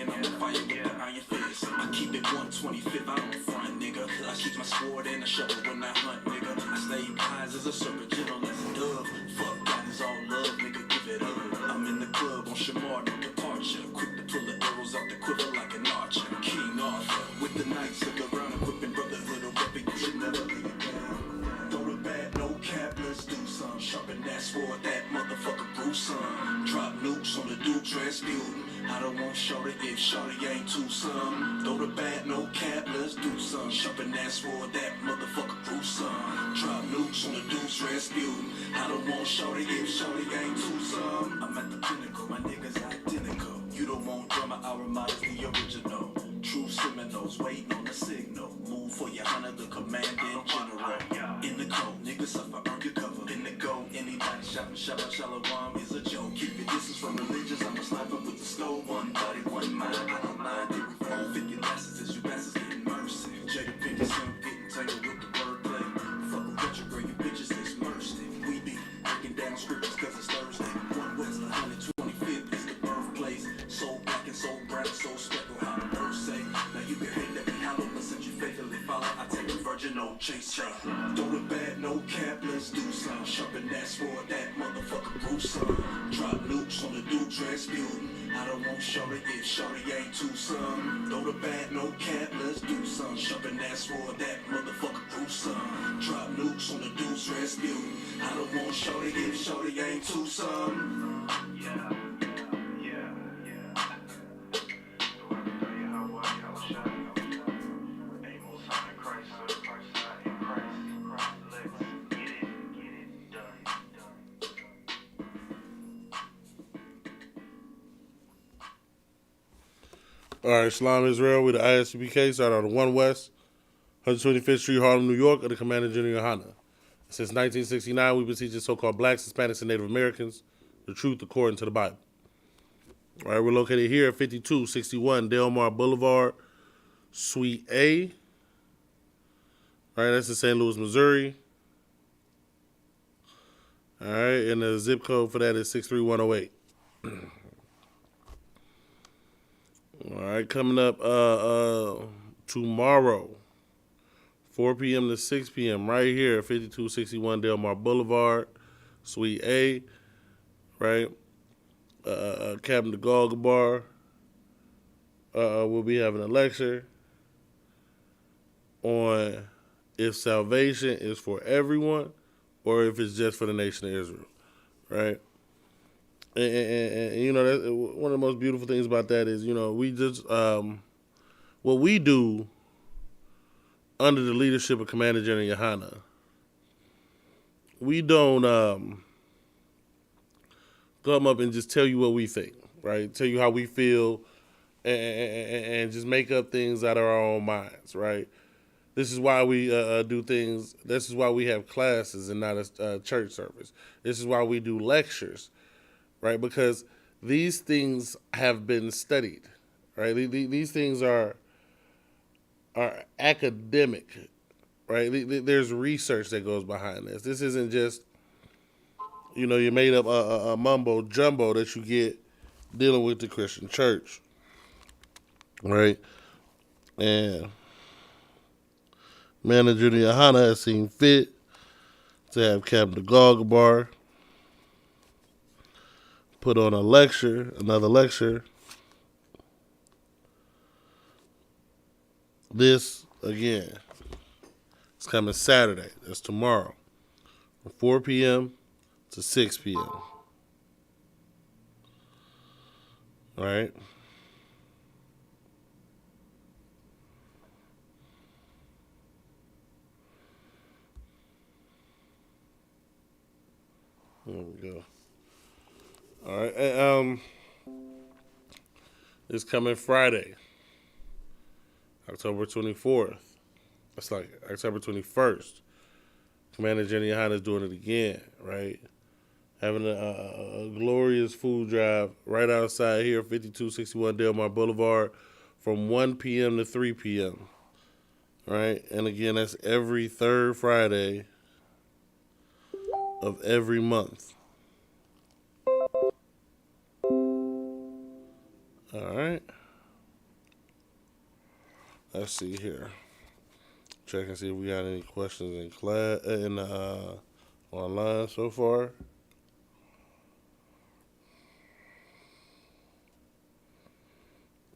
and I'm on fire with the iron fist. I keep it 125, I don't front, nigga. I keep my sword and a shovel when I hunt, nigga. I stay wise as a serpent, gentle as a dove. Fuck God is all love, nigga, give it up. I'm in the club on Shamar, no departure. Quick to pull the arrows out the quiver like an archer. King Arthur, with the knights of the round, equipping brotherhood or weapon, you should never lay it down. Throw the bad, no cap, let's do some. Sharpen that sword, that motherfucker gruesome. Drop nukes on the Duke Rasputin. I don't want shorty if shorty ain't too some. Throw the bad, no cap, let's do some. Sharpen that sword, that motherfucker gruesome. Drop nukes on the Duke Rasputin. I don't want shorty if shorty ain't too some. I'm at the pinnacle, my niggas identical. You don't want drama, our Armada's the original. True Seminoles waiting on the signal. Move for your honor, the commanding general. In the cold, niggas suffer, earn your cover. In the go, anybody shopping, Lashawan is a joke. Keep your distance from religions, I'm a sniper with the skull. One body, one mind, I don't mind. They reform 50 lessons as you bastards getting mercy. Jada Pinkett, Sim getting tangled with the wordplay. Fuck a retro girl, you bitches this mercy. We be breaking down scriptures cause it's Thursday. One West, 125th is the birthplace. So black and so brown, so speckled, how the birds say. Now you can hate that we hollow, but since you faithfully follow, I take a virgin, no chase. Throw it bad, no cap, let's do some. Sharpen that sword, that motherfucker gruesome. Drop nukes on the Duke Rasputin. I don't want shorty if shorty ain't too some. Throw the bad, no cap, let's do some. Sharpen that sword, that motherfucker gruesome. Drop nukes on the Duke Rasputin. I don't want shorty if shorty ain't too some. Yeah. All right, Shalom Israel with the ISUPK, started on the 1 West, 125th Street, Harlem, New York, of the Commander General Yohana. Since 1969, we've been teaching so-called blacks, Hispanics, and Native Americans the truth according to the Bible. All right, we're located here at 5261 Delmar Boulevard, Suite A. All right, that's in St. Louis, Missouri. All right, and the zip code for that is 63108. All right, coming up tomorrow, 4 p.m. to 6 p.m. right here at 5261 Delmar Boulevard, Suite A, right? Captain DeGaulle Bar will be having a lecture on if salvation is for everyone or if it's just for the nation of Israel, right? And you know, that, one of the most beautiful things about that is, you know, we just, what we do under the leadership of Commander General Yohana, we don't come up and just tell you what we think, right? Tell you how we feel and just make up things out of our own minds, right? This is why we do things. This is why we have classes and not a church service. This is why we do lectures, right? Because these things have been studied, right? These things are academic, right? There's research that goes behind this. This isn't just, you know, you made up a mumbo jumbo that you get dealing with the Christian church, right? And Manager Yohana has seen fit to have Captain DeGaulle Bar put on another lecture. This, again, it's coming Saturday. That's tomorrow. From 4 p.m. to 6 p.m. All right? There we go. All right. And, it's coming Friday, October 24th. That's like October 21st. Commander Jenny Yohana is doing it again, right? Having a glorious food drive right outside here, 5261 Delmar Boulevard, from 1 p.m. to 3 p.m. Right? And again, that's every third Friday of every month. All right. let's see here. Check and see if we got any questions in class online so far.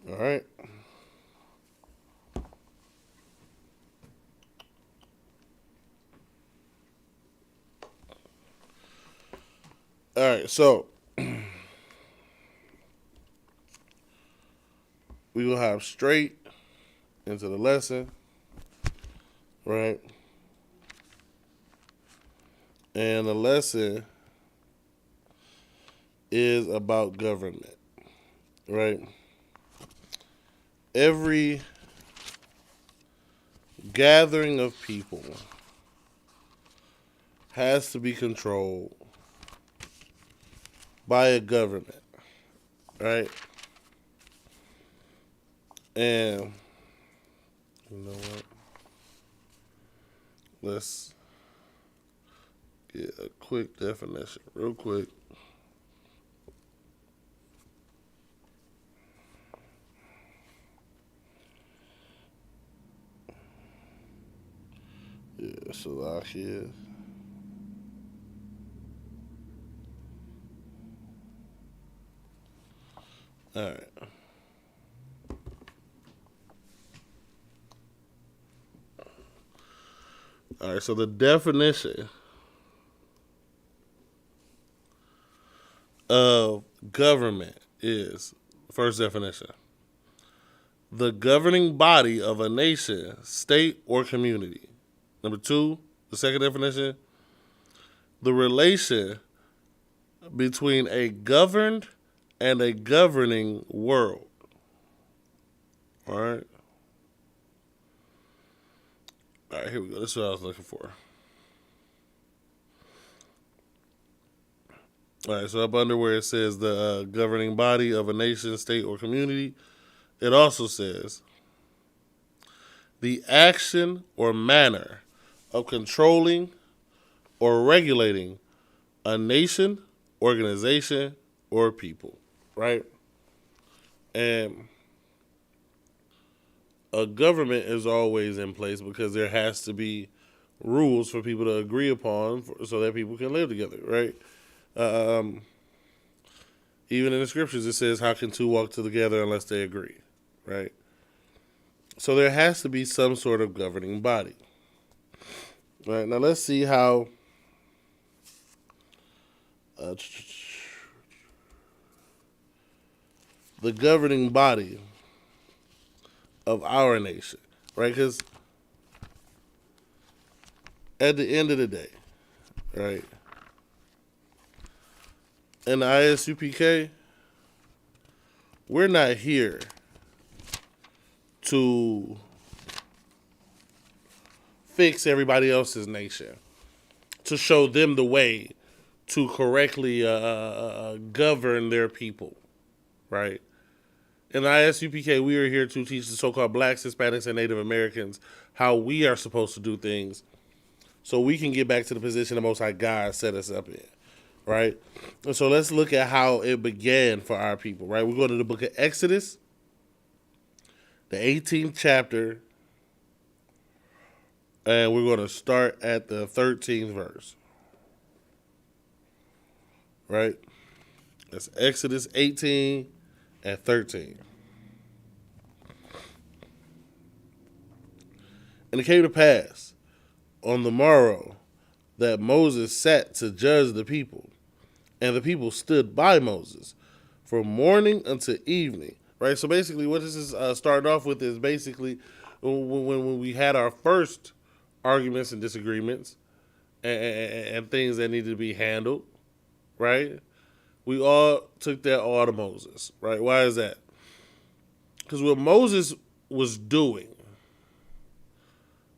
All right. All right, so we will hop straight into the lesson, right? And the lesson is about government, right? Every gathering of people has to be controlled by a government, right? And you know what? Let's get a quick definition, real quick. Yeah, so here. All right. All right, so the definition of government is, first definition, the governing body of a nation, state, or community. Number two, the second definition, the relation between a governed and a governing world. All right. All right, here we go. This is what I was looking for. All right, so up under where it says the governing body of a nation, state, or community, it also says the action or manner of controlling or regulating a nation, organization, or people, right? And a government is always in place because there has to be rules for people to agree upon so that people can live together, right? Even in the scriptures, it says, how can two walk together unless they agree, right? So there has to be some sort of governing body. All right, now let's see how the governing body of our nation, right? Because at the end of the day, right, in the ISUPK, we're not here to fix everybody else's nation, to show them the way to correctly govern their people, right? In the ISUPK, we are here to teach the so-called blacks, Hispanics, and Native Americans how we are supposed to do things so we can get back to the position the Most High God set us up in, right? And so let's look at how it began for our people, right? We're going to the book of Exodus, the 18th chapter, and we're going to start at the 13th verse, right? That's Exodus 18 and 13. And it came to pass on the morrow that Moses sat to judge the people, and the people stood by Moses from morning until evening. Right. So basically, what this is starting off with is basically when we had our first arguments and disagreements and things that needed to be handled. Right. We all took that all to Moses. Right. Why is that? Because what Moses was doing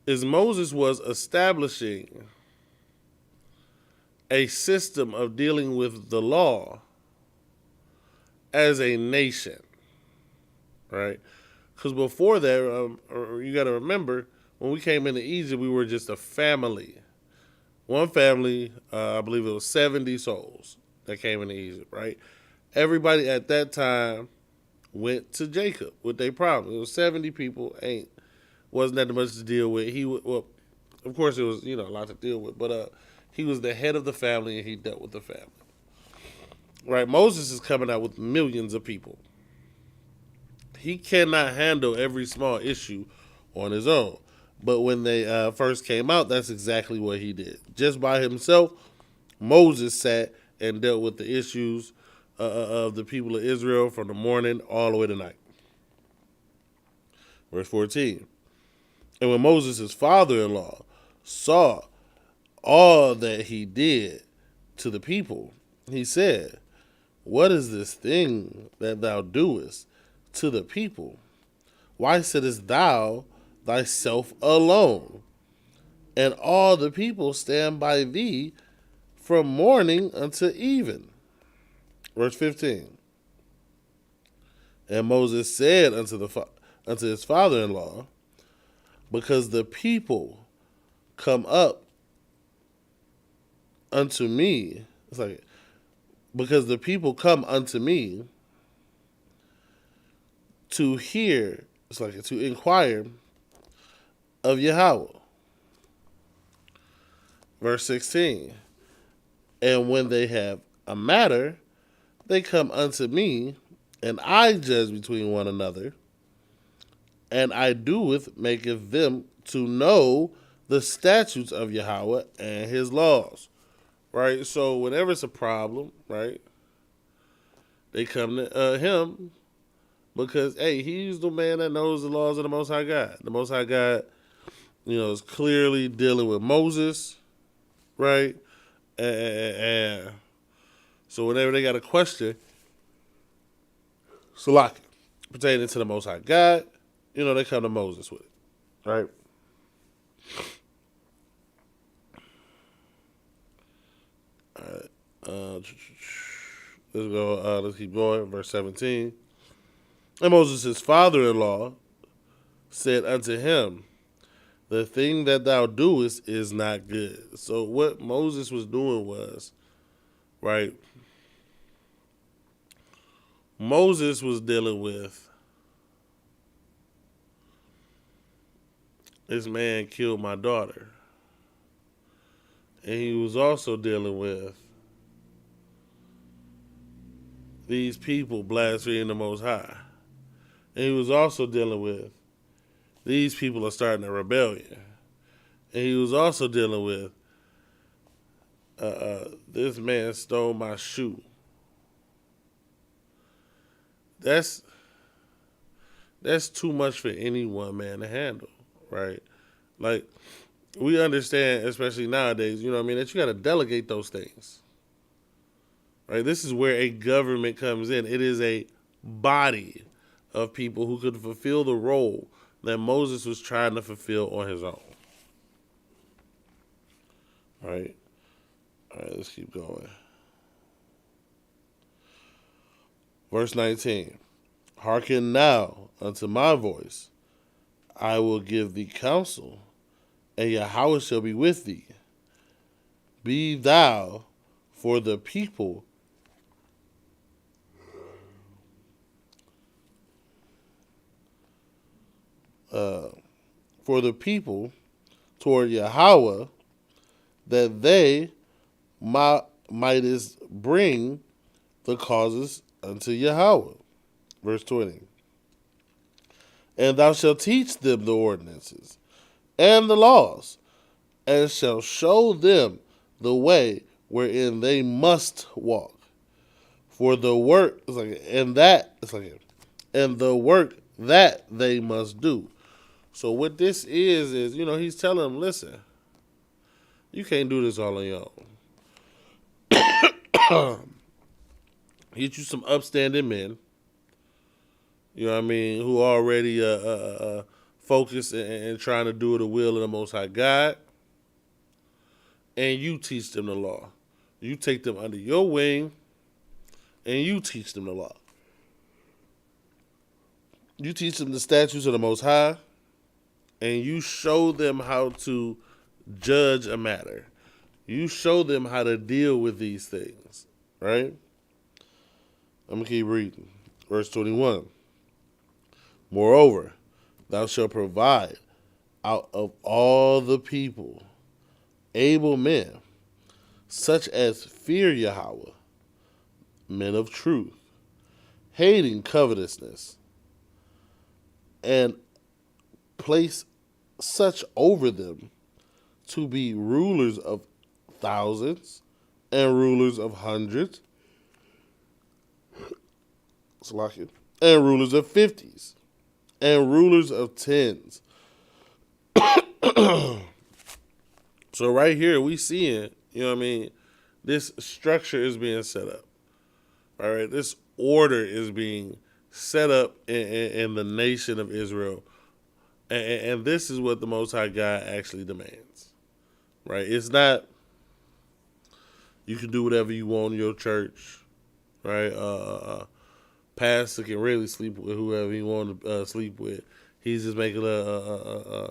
is Moses was establishing a system of dealing with the law as a nation, right? Because before that, you got to remember, when we came into Egypt, we were just a family. One family, I believe it was 70 souls that came into Egypt, right? Everybody at that time went to Jacob with their problem. It was 70 people, ain't wasn't that much to deal with. Well, of course, it was a lot to deal with, but he was the head of the family and he dealt with the family. Right? Moses is coming out with millions of people. He cannot handle every small issue on his own. But when they first came out, that's exactly what he did. Just by himself, Moses sat and dealt with the issues of the people of Israel from the morning all the way to night. Verse 14. And when Moses' father-in-law saw all that he did to the people, he said, what is this thing that thou doest to the people? Why sittest thou thyself alone? And all the people stand by thee from morning until even. Verse 15. And Moses said unto his father-in-law, because the people come up unto me, because the people come unto me to hear, to inquire of Yahweh. Verse 16. And when they have a matter, they come unto me, and I judge between one another, and I maketh them to know the statutes of Yahweh and his laws. Right? So whenever it's a problem, right, they come to him because, hey, he's the man that knows the laws of the Most High God. The Most High God, is clearly dealing with Moses, right? And so whenever they got a question, pertaining to the Most High God, they come to Moses with it, right? All right. Let's go. Let's keep going. Verse 17. And Moses' father-in-law said unto him, the thing that thou doest is not good. So what Moses was doing was, right, Moses was dealing with, this man killed my daughter. And he was also dealing with these people blaspheming the Most High. And he was also dealing with these people are starting a rebellion. And he was also dealing with this man stole my shoe. That's too much for any one man to handle, right? Like, we understand, especially nowadays, that you got to delegate those things. Right? This is where a government comes in. It is a body of people who could fulfill the role that Moses was trying to fulfill on his own. All right, let's keep going. Verse 19. Hearken now unto my voice. I will give thee counsel, and Yahweh shall be with thee. Be thou for the people toward Yahweh, that they mightest bring the causes unto Yahweh. Verse 20. And thou shalt teach them the ordinances and the laws, and shall show them the way wherein they must walk. For the work and the work that they must do. So what this is he's telling them, listen, you can't do this all on your own. Get you some upstanding men, who are already focused and trying to do the will of the Most High God, and you teach them the law. You take them under your wing, and you teach them the law. You teach them the statutes of the Most High, and you show them how to judge a matter. You show them how to deal with these things, right? I'm going to keep reading. Verse 21. Moreover, thou shalt provide out of all the people able men, such as fear Yahweh, men of truth, hating covetousness, and place such over them to be rulers of thousands and rulers of hundreds, and rulers of fifties, and rulers of tens. So right here we seeing, you know what I mean, this structure is being set up. All right, this order is being set up in the nation of Israel. And this is what the Most High God actually demands. Right? It's not you can do whatever you want in your church. Right? Pastor can really sleep with whoever he want to sleep with. He's just making a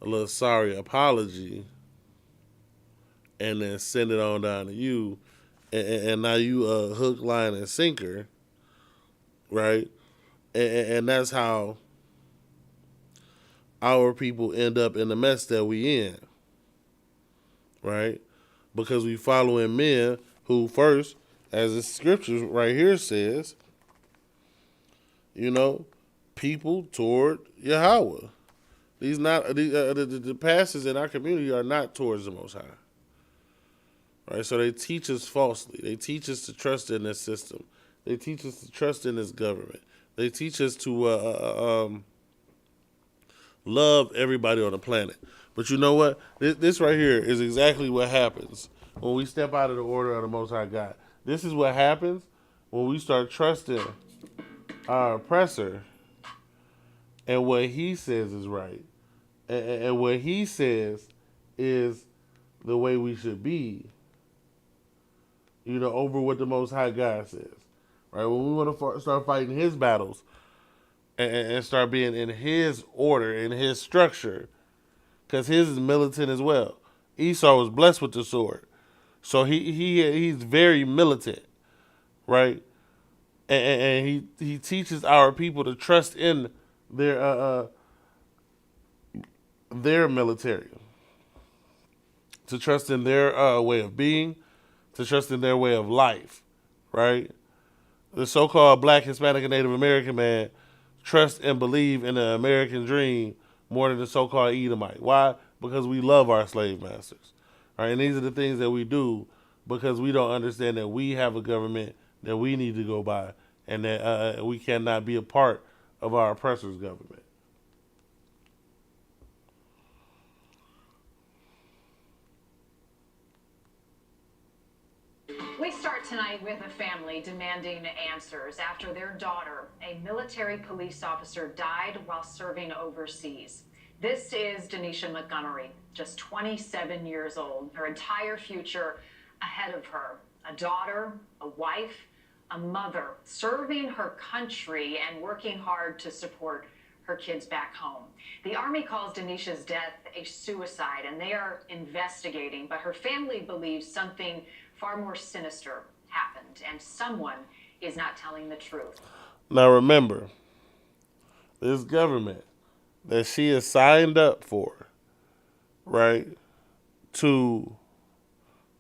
little sorry apology and then send it on down to you. And now you hook, line, and sinker. Right? And that's how our people end up in the mess that we in. Right? Because we following men who first, as the scripture right here says, you know, people toward Yahweh. The pastors in our community are not towards the Most High. Right? So they teach us falsely. They teach us to trust in this system. They teach us to trust in this government. They teach us to love everybody on the planet. But you know what? This right here is exactly what happens when we step out of the order of the Most High God. This is what happens when we start trusting our oppressor and what he says is right. And what he says is the way we should be, you know, over what the Most High God says. Right? When we want to start fighting his battles and start being in his order, in his structure, because his is militant as well. Esau was blessed with the sword. So he's very militant, right? And he teaches our people to trust in their military, to trust in their way of being, to trust in their way of life, right? The so-called Black, Hispanic, and Native American man trust and believe in the American dream more than the so-called Edomite. Why? Because we love our slave masters. All right? And these are the things that we do because we don't understand that we have a government that we need to go by and that we cannot be a part of our oppressor's government. We start tonight with a family demanding answers after their daughter, a military police officer, died while serving overseas. This is Denisha Montgomery, just 27 years old, her entire future ahead of her. A daughter, a wife, a mother, serving her country and working hard to support her kids back home. The Army calls Denisha's death a suicide, and they are investigating, but her family believes something far more sinister happened, and someone is not telling the truth. Now remember, this government that she is signed up for, right, to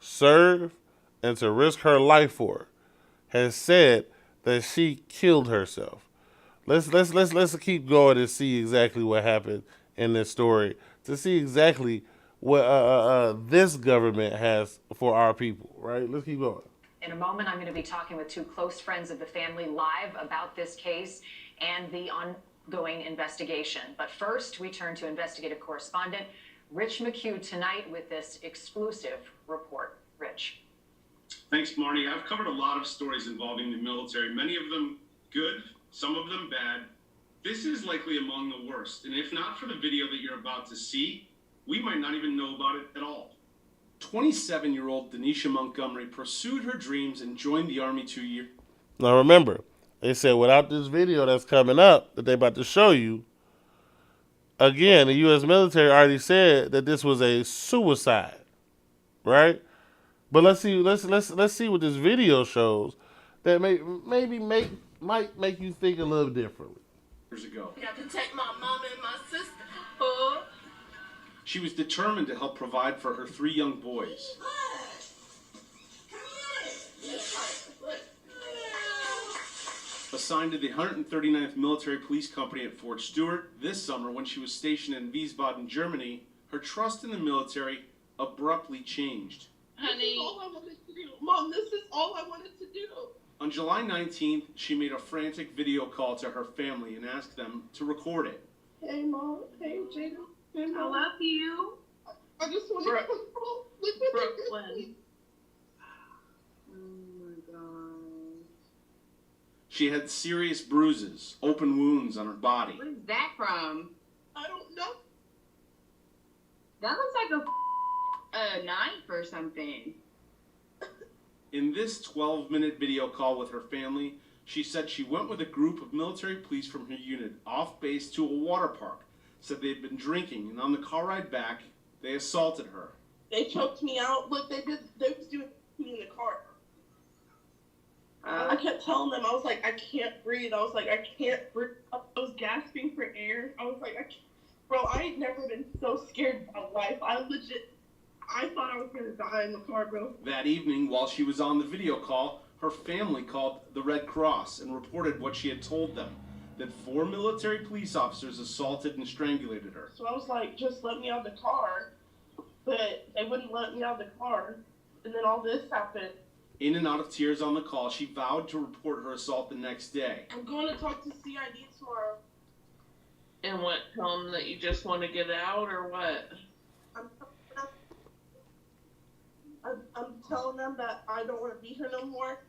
serve and to risk her life for, has said that she killed herself. Let's keep going and see exactly what happened in this story, to see exactly what this government has for our people, right? Let's keep going. In a moment, I'm going to be talking with two close friends of the family live about this case and the ongoing investigation. But first, we turn to investigative correspondent Rich McHugh tonight with this exclusive report. Rich. Thanks, Marnie. I've covered a lot of stories involving the military, many of them good, some of them bad. This is likely among the worst, and if not for the video that you're about to see, we might not even know about it at all. 27-year-old Denisha Montgomery pursued her dreams and joined the Army 2 years. Now remember, they said without this video that's coming up that they about to show you, again, the U.S. military already said that this was a suicide, right? But let's see what this video shows that might make you think a little differently. Years ago. I got to take my mom and my sister. She was determined to help provide for her 3 young boys. Assigned to the 139th Military Police Company at Fort Stewart, this summer when she was stationed in Wiesbaden, Germany, her trust in the military abruptly changed. Honey. This is all I wanted to do. Mom, this is all I wanted to do. On July 19th, she made a frantic video call to her family and asked them to record it. Hey, Mom. Hey, Jada. Hey, I Mom. love you. I just want to control. Look what you did to Brooklyn. me. Oh my god. She had serious bruises, open wounds on her body. What is that from? I don't know. That looks like a knife or something. In this 12-minute video call with her family, she said she went with a group of military police from her unit off base to a water park, said they had been drinking, and on the car ride back, they assaulted her. They choked me out. Look, they was doing me in the car. I kept telling them, I was like, I can't breathe. I was like, I can't breathe. I was gasping for air. I was like, bro, I ain't never been so scared in my life. I thought I was going to die in the car, bro. That evening, while she was on the video call, her family called the Red Cross and reported what she had told them, that 4 military police officers assaulted and strangulated her. So I was like, just let me out of the car. But they wouldn't let me out of the car. And then all this happened. In and out of tears on the call, she vowed to report her assault the next day. I'm going to talk to CID tomorrow. And what? Tell them that you just want to get out, or what? I'm telling them that I don't want to be here no more.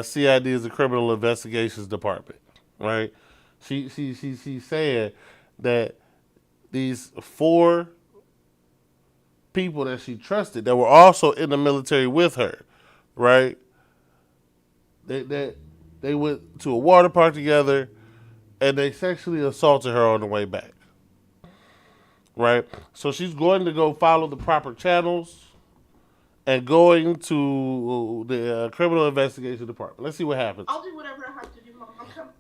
CID is the Criminal Investigations Department, right? She's saying that these 4 people that she trusted that were also in the military with her, right? They went to a water park together and they sexually assaulted her on the way back, right? So she's going to go follow the proper channels and going to the Criminal Investigation Department. Let's see what happens. I'll do whatever I have to do, Mom. I'm coming.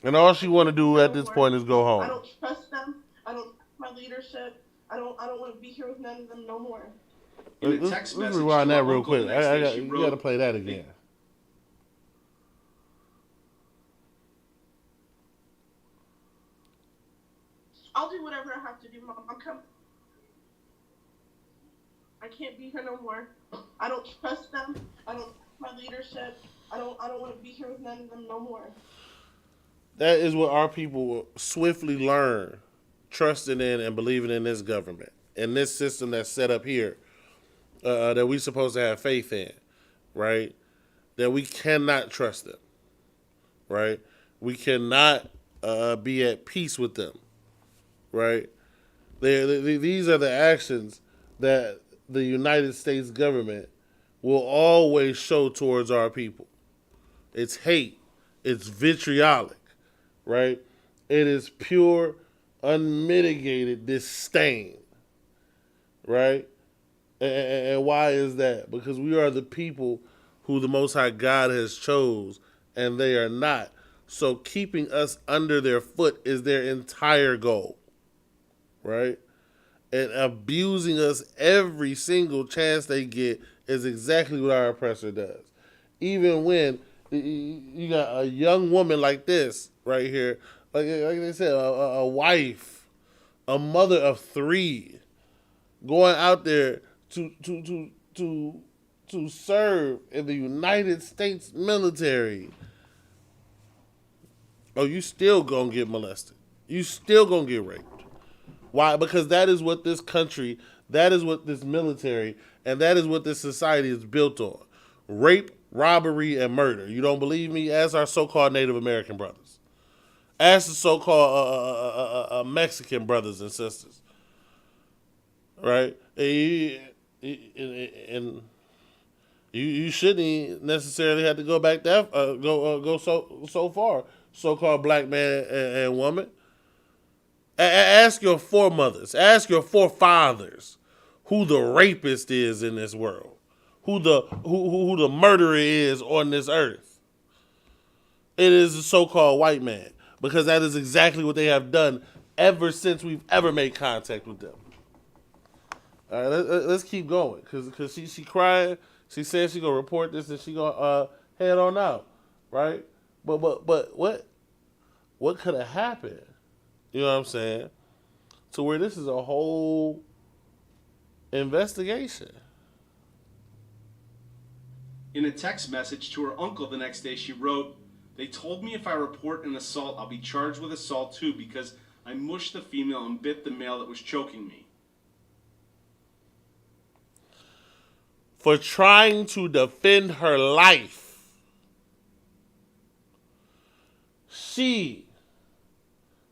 And all she want to do at this point is go home. I don't trust them. I don't trust my leadership. I don't want to be here with none of them no more. In a Let's text message rewind to that her real uncle quick. the next day, she You wrote, got to play that again. I'll do whatever I have to do, Mom. I'm coming. I can't be here no more. I don't trust them. I don't trust my leadership. I don't want to be here with none of them no more. That is what our people will swiftly learn, trusting in and believing in this government and this system that's set up here that we're supposed to have faith in, right? That we cannot trust them, right? We cannot be at peace with them, right? These are the actions that the United States government will always show towards our people. It's hate. It's vitriolic, right? It is pure, unmitigated disdain, right? And why is that? Because we are the people who the Most High God has chose, and they are not. So keeping us under their foot is their entire goal, right? And abusing us every single chance they get is exactly what our oppressor does. Even when you got a young woman like this right here, like they said, a wife, a mother of 3, going out there to serve in the United States military. Oh, you still gonna get molested. You still gonna get raped. Why? Because that is what this country, that is what this military, and that is what this society is built on. Rape, robbery, and murder. You don't believe me? Ask our so-called Native American brothers. Ask the so-called Mexican brothers and sisters. Right? And you shouldn't necessarily have to go back that go so far. So-called black man and woman. Ask your foremothers, ask your forefathers who the rapist is in this world, who the murderer is on this earth. It is the so-called white man, because that is exactly what they have done ever since we've ever made contact with them. All right, let's keep going, cause she crying. She said she gonna report this and she gonna head on out, right? But what could have happened? You know what I'm saying? To where this is a whole investigation. In a text message to her uncle the next day, she wrote, "They told me if I report an assault, I'll be charged with assault too because I mushed the female and bit the male that was choking me." For trying to defend her life, she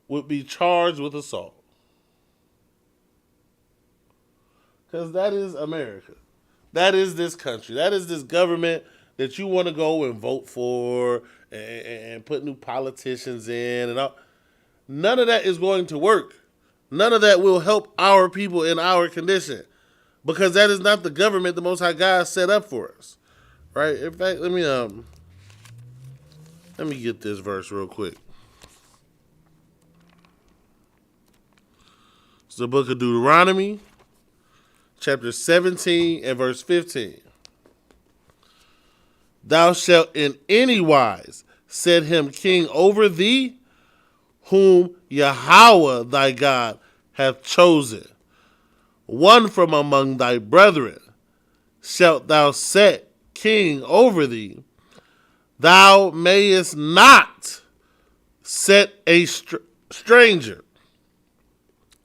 would be charged with assault. Because that is America. That is this country. That is this government that you want to go and vote for and put new politicians in and all. None of that is going to work. None of that will help our people in our condition. Because that is not the government the Most High God set up for us. Right? In fact, let me get this verse real quick. It's the book of Deuteronomy, chapter 17 and verse 15. Thou shalt in any wise set him king over thee, whom Yahweh thy God hath chosen. One from among thy brethren shalt thou set king over thee. Thou mayest not set a stranger.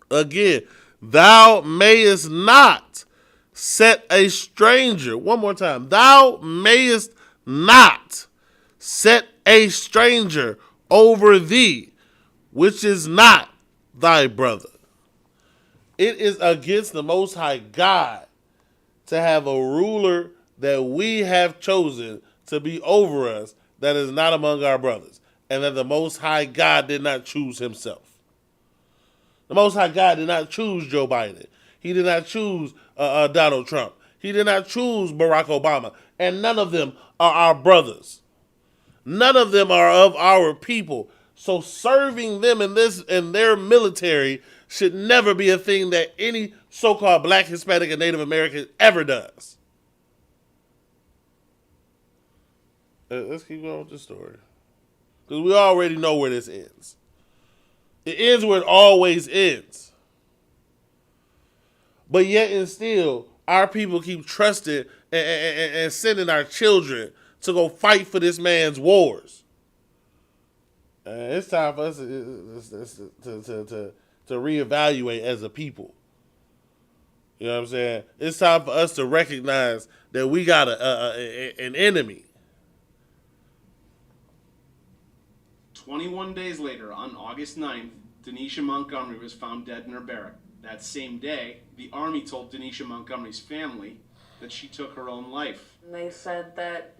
Again, thou mayest not set a stranger. One more time. Thou mayest not set a stranger over thee, which is not thy brother. It is against the Most High God to have a ruler that we have chosen to be over us that is not among our brothers, and that the Most High God did not choose himself. The Most High God did not choose Joe Biden. He did not choose Donald Trump. He did not choose Barack Obama. And none of them are our brothers. None of them are of our people. So serving them in their military should never be a thing that any so-called Black, Hispanic, and Native American ever does. Let's keep going with the story. Because we already know where this ends. It ends where it always ends. But yet and still, our people keep trusting and sending our children to go fight for this man's wars. It's time for us to reevaluate as a people. You know what I'm saying? It's time for us to recognize that we got an enemy. 21 days later, on August 9th, Denisha Montgomery was found dead in her barrack. That same day, the Army told Denisha Montgomery's family that she took her own life. They said that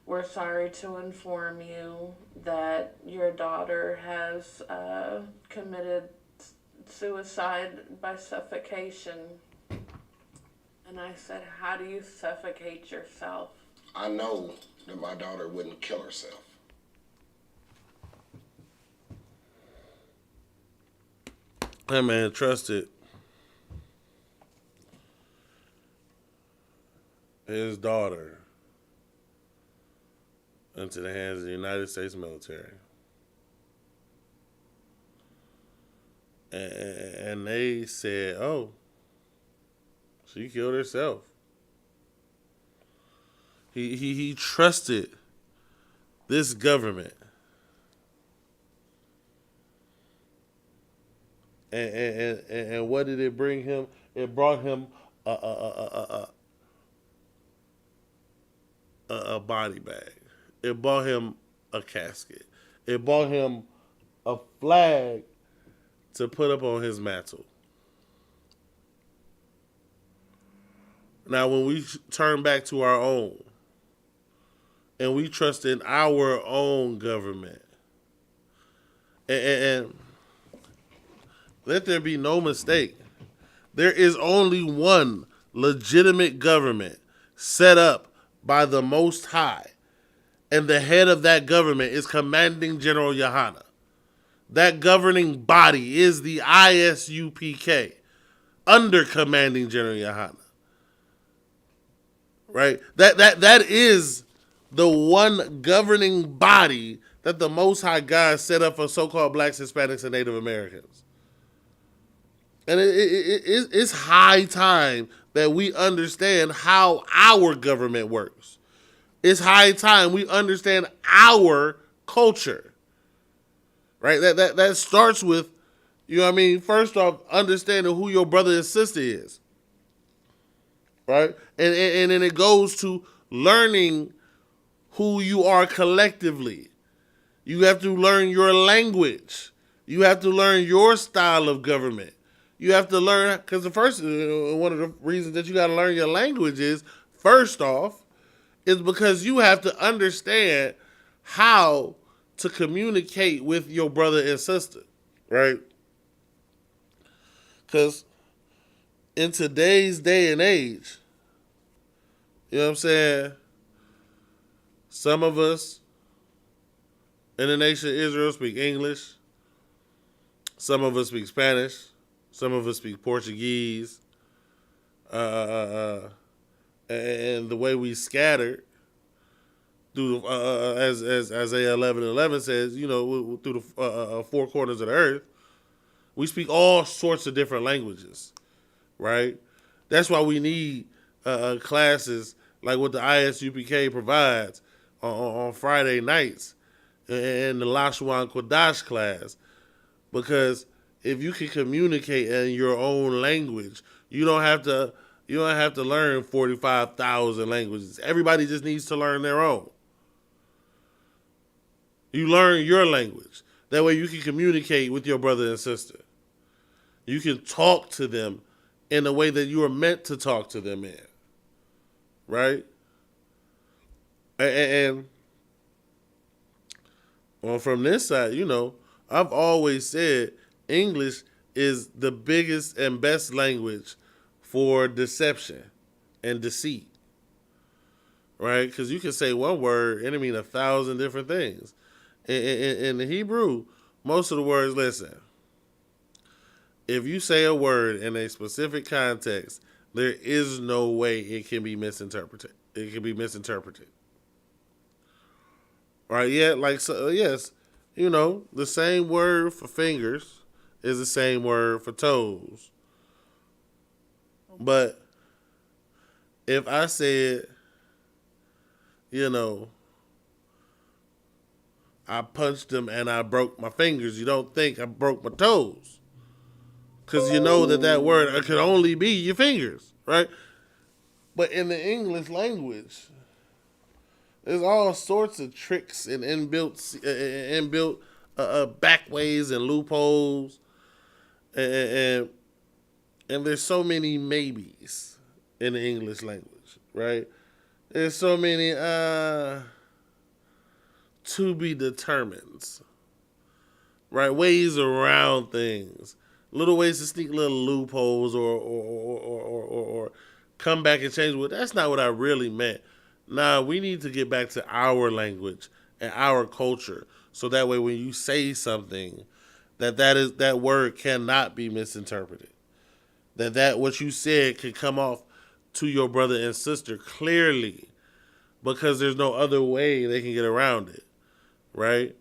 we're sorry to inform you that your daughter has committed suicide by suffocation. And I said, how do you suffocate yourself? I know that my daughter wouldn't kill herself. That man trusted his daughter into the hands of the United States military. And they said, oh, she killed herself. He trusted this government. And what did it bring him? It brought him a body bag. It bought him a casket. It bought him a flag to put up on his mantle. Now, when we turn back to our own, and we trust in our own government, and let there be no mistake, there is only one legitimate government set up by the Most High, and the head of that government is Commanding General Yahanna. That governing body is the ISUPK, under Commanding General Yohana. Right? That is the one governing body that the Most High God set up for so-called blacks, Hispanics, and Native Americans. And it's high time that we understand how our government works. It's high time we understand our culture. Right? That starts with, you know what I mean, first off, understanding who your brother and sister is. Right? And then it goes to learning who you are collectively. You have to learn your language. You have to learn your style of government. You have to learn, because the first, one of the reasons that you got to learn your language is, first off, is because you have to understand how to communicate with your brother and sister, right? Because in today's day and age, you know what I'm saying, some of us in the nation of Israel speak English. Some of us speak Spanish. Some of us speak Portuguese. And the way we scattered through, as Isaiah 11:11 says, you know, through the four corners of the earth, we speak all sorts of different languages, right? That's why we need classes like what the ISUPK provides on Friday nights in the Lashawan Qadash class, because if you can communicate in your own language, you don't have to learn 45,000 languages. Everybody just needs to learn their own. You learn your language. That way you can communicate with your brother and sister. You can talk to them in the way that you are meant to talk to them in. Right? And well, from this side, you know, I've always said English is the biggest and best language for deception and deceit. Right? Because you can say one word and it mean 1,000 different things. In the Hebrew, most of the words, listen, if you say a word in a specific context, there is no way it can be misinterpreted. It can be misinterpreted. Right? Yeah, like, so, yes, you know, the same word for fingers is the same word for toes. But if I said, you know, I punched him and I broke my fingers, you don't think I broke my toes. Because you know that word could only be your fingers, right? But in the English language, there's all sorts of tricks and inbuilt backways and loopholes. And there's so many maybes in the English language, right? There's so many to be determined, right? Ways around things, little ways to sneak little loopholes or come back and change. Well, that's not what I really meant. Nah, we need to get back to our language and our culture, so that way when you say something, that word cannot be misinterpreted. That what you said can come off to your brother and sister clearly, because there's no other way they can get around it, right?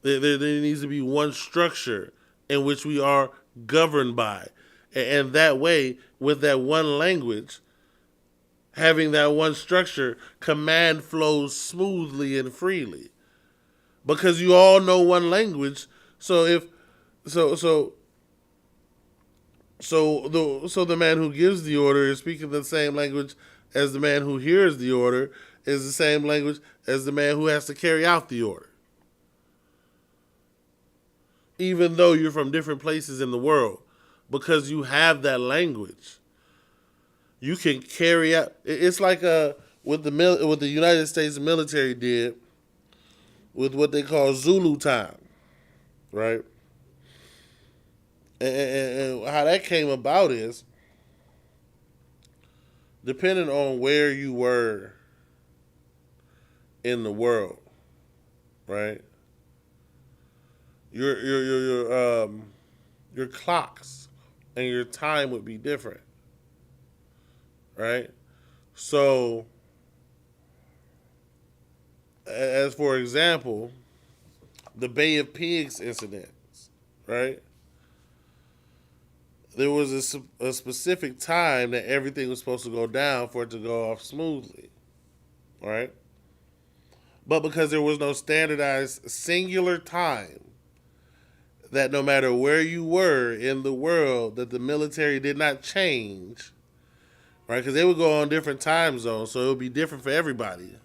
There needs to be one structure in which we are governed by. And that way, with that one language, having that one structure, command flows smoothly and freely. Because you all know one language, so the man who gives the order is speaking the same language as the man who hears the order, is the same language as the man who has to carry out the order. Even though you're from different places in the world, because you have that language, you can carry out. It's like what the United States military did with what they call Zulu time, right? And how that came about is, depending on where you were in the world, right? your clocks and your time would be different, right? So, as for example, the Bay of Pigs incidents, right? There was a specific time that everything was supposed to go down for it to go off smoothly, right? But because there was no standardized singular time, that no matter where you were in the world, that the military did not change, right? Because they would go on different time zones, so it would be different for everybody,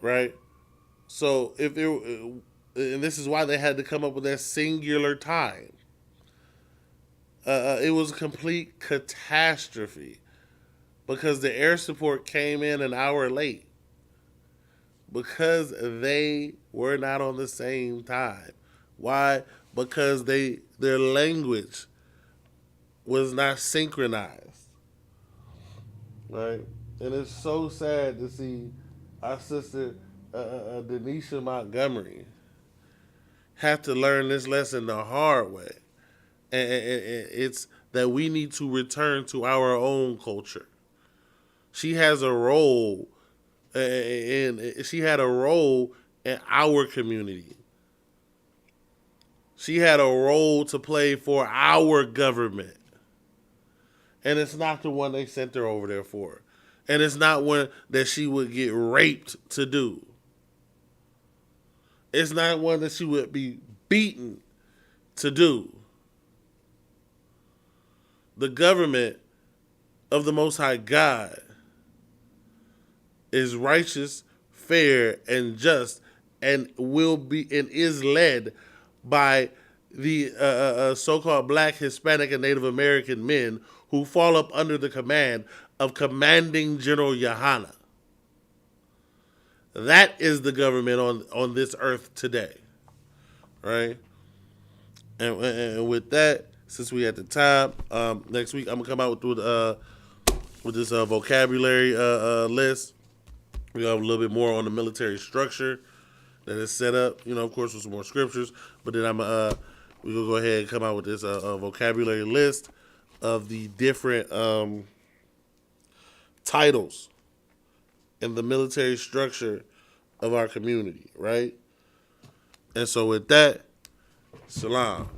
right? So if there, and this is why they had to come up with that singular time. It was a complete catastrophe because the air support came in an hour late because they were not on the same time. Why? Because their language was not synchronized, right? And it's so sad to see our sister Denisha Montgomery have to learn this lesson the hard way. And it's that we need to return to our own culture. She has a role, and she had a role in our community. She had a role to play for our government. And it's not the one they sent her over there for. And it's not one that she would get raped to do. It's not one that she would be beaten to do. The government of the Most High God is righteous, fair, and just, and will be and is led by the so-called Black, Hispanic, and Native American men who fall up under the command of Commanding General Yohana. That is the government on this earth today, right? And with that, since we at the time, next week I'm gonna come out with this vocabulary list. We have a little bit more on the military structure that is set up. You know, of course, with some more scriptures. But then we will go ahead and come out with this vocabulary list of the different titles in the military structure of our community, right? And so with that, salam.